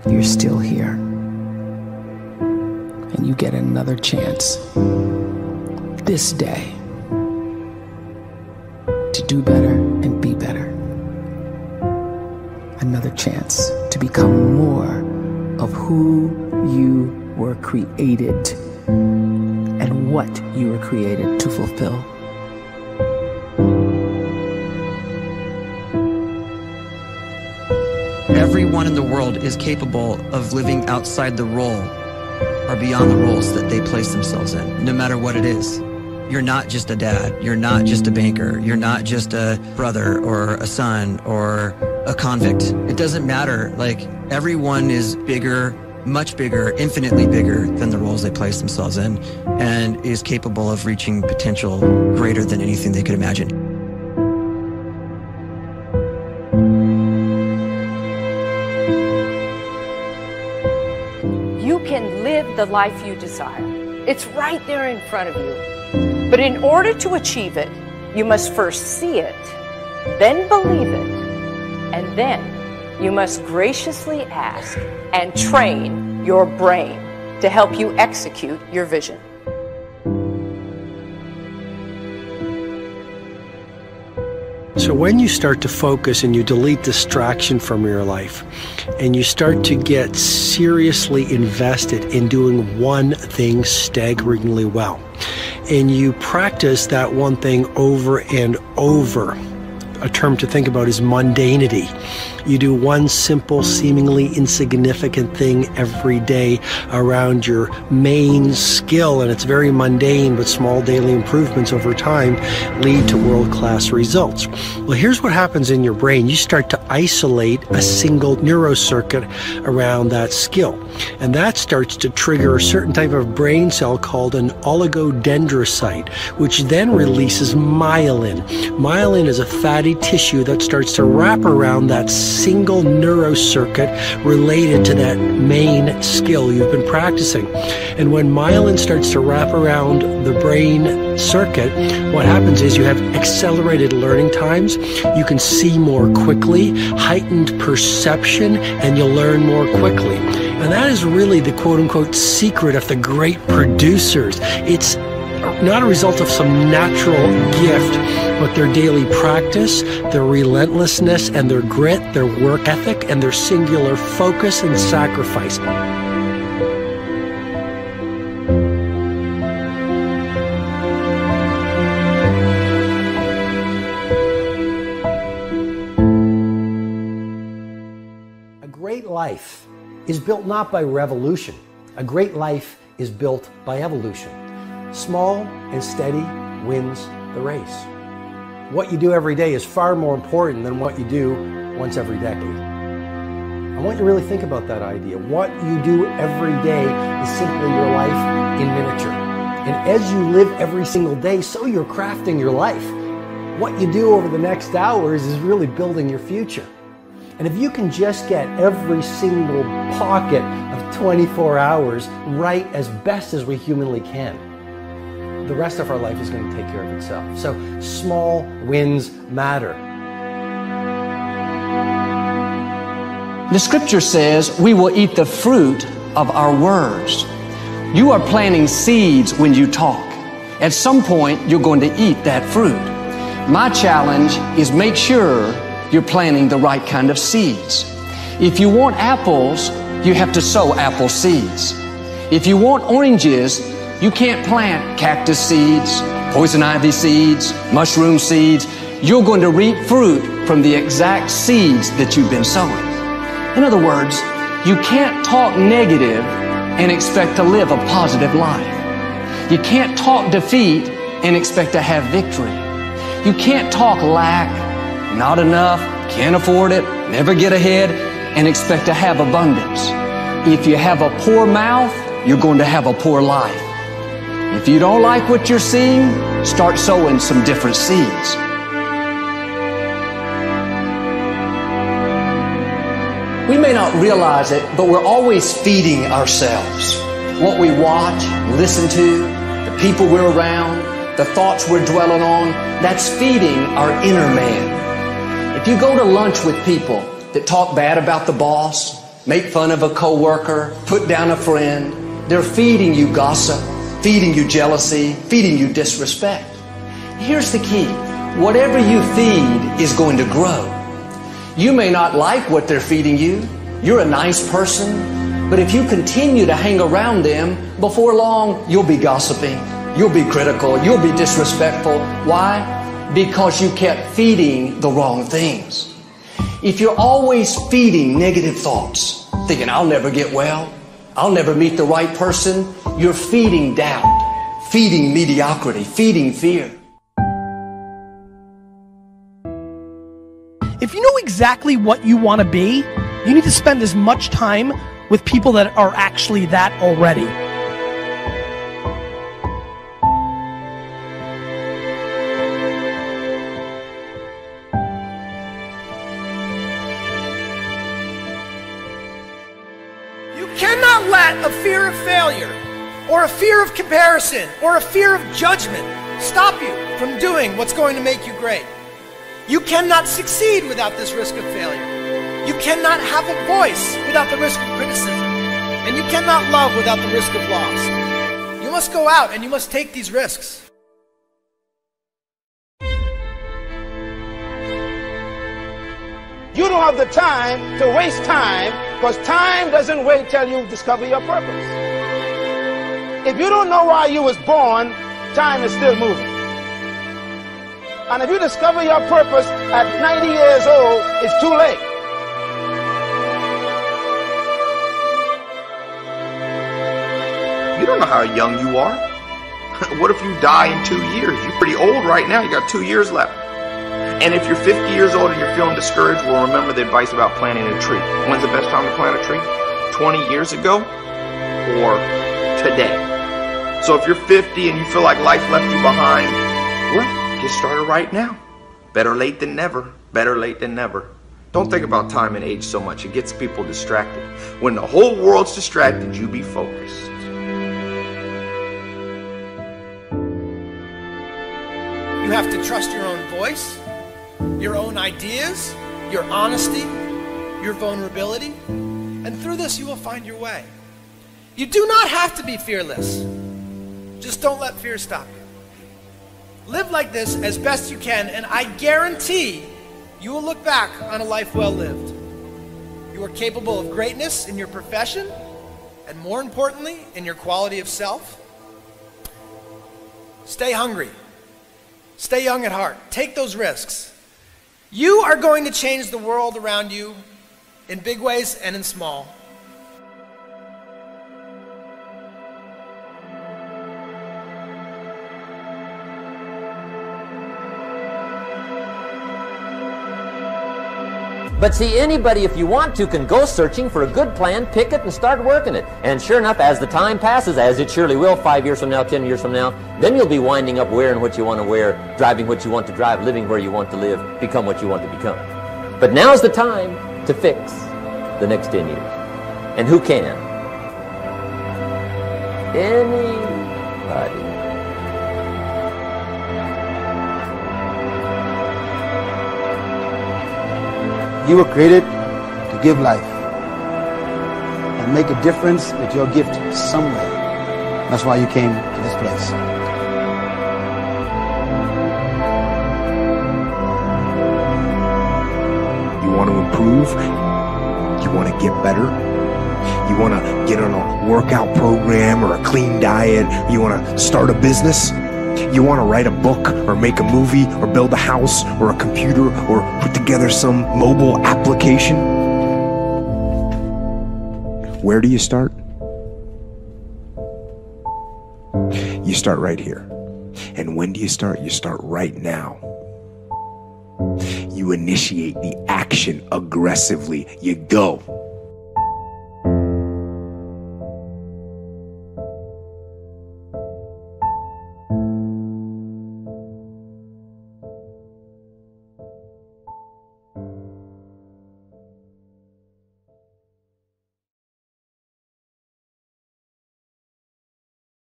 you're still here. And you get another chance this day to do better and be better. Another chance to become more of who you were created and what you were created to fulfill. Everyone in the world is capable of living outside the role or beyond the roles that they place themselves in, no matter what it is. You're not just a dad. You're not just a banker. You're not just a brother or a son or a convict. It doesn't matter. Like, everyone is bigger, much bigger, infinitely bigger than the roles they place themselves in, and is capable of reaching potential greater than anything they could imagine. You can live the life you desire. It's right there in front of you. But in order to achieve it, you must first see it, then believe it, and then you must graciously ask and train your brain to help you execute your vision. So when you start to focus and you delete distraction from your life, and you start to get seriously invested in doing one thing staggeringly well, and you practice that one thing over and over, a term to think about is mundanity. You do one simple, seemingly insignificant thing every day around your main skill, and it's very mundane, but small daily improvements over time lead to world-class results. Well, here's what happens in your brain. You start to isolate a single neurocircuit around that skill, and that starts to trigger a certain type of brain cell called an oligodendrocyte, which then releases myelin. Myelin is a fatty tissue that starts to wrap around that single neurocircuit related to that main skill you've been practicing. And when myelin starts to wrap around the brain circuit, what happens is you have accelerated learning times, you can see more quickly, heightened perception, and you'll learn more quickly. And that is really the quote-unquote secret of the great producers. It's not a result of some natural gift, but their daily practice, their relentlessness and their grit, their work ethic, and their singular focus and sacrifice. A great life is built not by revolution. A great life is built by evolution. Small and steady wins the race. What you do every day is far more important than what you do once every decade. I want you to really think about that idea. What you do every day is simply your life in miniature. And as you live every single day, so you're crafting your life. What you do over the next hours is really building your future. And if you can just get every single pocket of 24 hours right as best as we humanly can, the rest of our life is going to take care of itself. So small wins matter. The scripture says we will eat the fruit of our words. You are planting seeds when you talk. At some point, you're going to eat that fruit. My challenge is make sure you're planting the right kind of seeds. If you want apples, you have to sow apple seeds. If you want oranges, you can't plant cactus seeds, poison ivy seeds, mushroom seeds. You're going to reap fruit from the exact seeds that you've been sowing. In other words, you can't talk negative and expect to live a positive life. You can't talk defeat and expect to have victory. You can't talk lack, not enough, can't afford it, never get ahead, and expect to have abundance. If you have a poor mouth, you're going to have a poor life. If you don't like what you're seeing, start sowing some different seeds. We may not realize it, but we're always feeding ourselves. What we watch, listen to, the people we're around, the thoughts we're dwelling on, that's feeding our inner man. If you go to lunch with people that talk bad about the boss, make fun of a coworker, put down a friend. They're feeding you gossip, feeding you jealousy, feeding you disrespect. Here's the key. Whatever you feed is going to grow. You may not like what they're feeding you. You're a nice person. But if you continue to hang around them, before long, you'll be gossiping. You'll be critical. You'll be disrespectful. Why? Because you kept feeding the wrong things. If you're always feeding negative thoughts, thinking, I'll never get well, I'll never meet the right person, you're feeding doubt, feeding mediocrity, feeding fear. If you know exactly what you want to be, you need to spend as much time with people that are actually that already. You cannot let a fear of failure, or a fear of comparison, or a fear of judgment stop you from doing what's going to make you great. You cannot succeed without this risk of failure. You cannot have a voice without the risk of criticism. And you cannot love without the risk of loss. You must go out and you must take these risks. You don't have the time to waste time, because time doesn't wait till you discover your purpose. If you don't know why you was born, time is still moving. And if you discover your purpose at 90 years old, it's too late. You don't know how young you are. What if you die in 2 years? You're pretty old right now. You got 2 years left. And if you're 50 years old and you're feeling discouraged, well, remember the advice about planting a tree. When's the best time to plant a tree? 20 years ago or today? So if you're 50 and you feel like life left you behind, well, get started right now. Better late than never. Better late than never. Don't think about time and age so much. It gets people distracted. When the whole world's distracted, you be focused. You have to trust your own voice, your own ideas, your honesty, your vulnerability, and through this you will find your way. You do not have to be fearless. Just don't let fear stop you. Live like this as best you can, and I guarantee you will look back on a life well lived. You are capable of greatness in your profession, and more importantly, in your quality of self. Stay hungry. Stay young at heart. Take those risks. You are going to change the world around you in big ways and in small. But see, anybody, if you want to, can go searching for a good plan, pick it, and start working it. And sure enough, as the time passes, as it surely will 5 years from now, 10 years from now, then you'll be winding up wearing what you want to wear, driving what you want to drive, living where you want to live, become what you want to become. But now's the time to fix the next 10 years. And who can? Anybody. You were created to give life and make a difference with your gift somewhere. That's why you came to this place. You want to improve? You want to get better? You want to get on a workout program or a clean diet? You want to start a business? You want to write a book or make a movie or build a house or a computer or put together some mobile application? Where do you start? You start right here. And when do you start? You start right now. You initiate the action aggressively. You go.